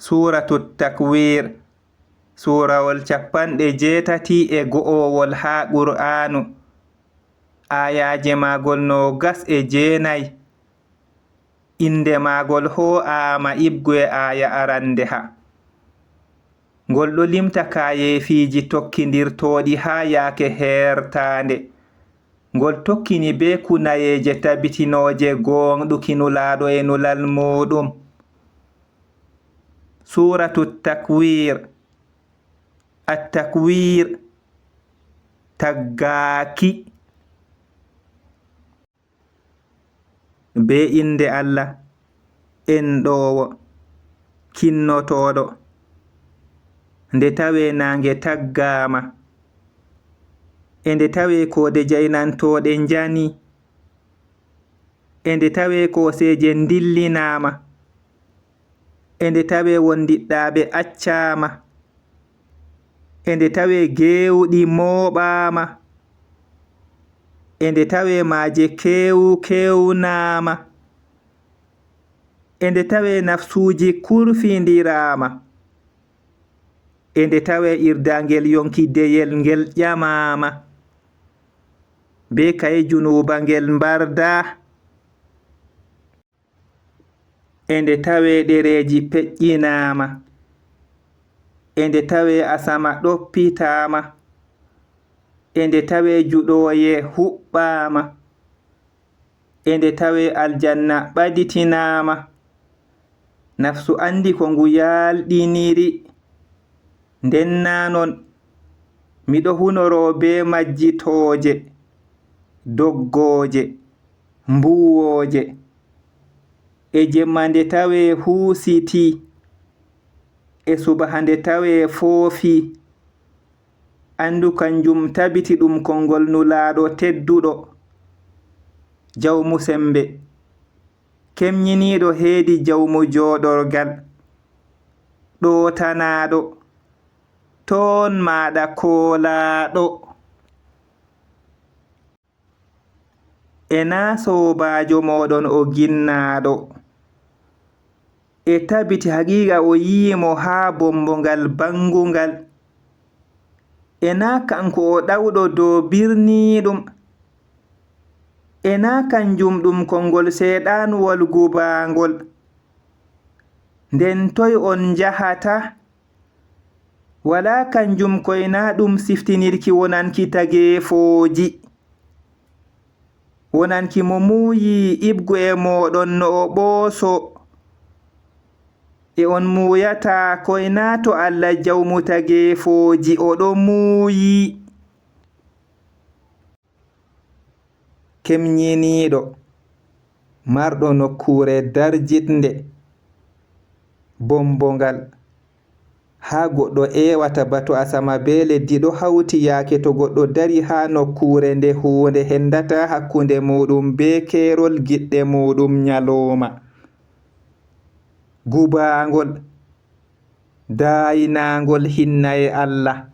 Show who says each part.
Speaker 1: Suratut Takwir, surawol 81 ha Qur'anu, ayaje magol 29. Inde magol ho'ama ibgu aya arande ha. Ngol ɗo limta kayeefiji tokkidirtoɗi ha yake hertande. Ngol tokkini be kunayeje tabitinoje gonɗuki nulaɗo e nulal muɗum. Suratut Takwir. At-Takwir, taggaki. Be inde Allah enɗowo kinnotoɗo. Nde tawe nange taggama, ende tawe kode jaynantoɗe njani, ende tawe koseje dillinama, ende tawe wondiɗɗaɓe accama, ende tawe gewɗi moɓama, ende tawe maje kewnama, ende tawe nafsuji kurfindirama, ende tawe irdangel yonkideyel ngel ƴamama, be kaye junuba ngel mbarda, ende tawe ɗereji peƴƴinama, ende tawe asama ɗoppitama, ende tawe juɗoye huɓɓama, ende tawe aljanna ɓaditinama. Nafsu andi ko ngu yalɗiniri. Nden nanon miɗo hunoro be majjitoje, doggoje, mbuwoje, e jemma nde tawe husiti, e subaha nde tawe foofi. Andu kanjum tabiti ɗum kongol nulaɗo tedduɗo, jawmu sembe, kemnyiniɗo hedi jawmu joɗorgal, ɗotanaɗo, ton maɗa koolaɗo. Ena sobajo moɗon o ginnaɗo, e tabiti haqiqa o yimo ha bombongal bangungal. Ena kanko o ɗawɗo dow birniɗum, ena kanjum ɗum kongol seɗanuwol gubangol. Nden toy on jahata? Wala kanjum koyna ɗum siftinirki wonanki tageefoji, wonanki mo muuyi ibgu e moɗon no o ɓooso, e on muuyata koyna to Allah jawmu tageefoji o ɗo muuyi. Kemnyiniɗo marɗo nokkure darjitnde, bombongal, ha goɗɗo ewata bato asama be leddi ɗo hauti yake to goɗɗo dari ha nokkure nde hunde hendata hakkunde muɗum be kerol giɗɗe muɗum nyaloma. Gubangol, dayinangol hinna e Allah.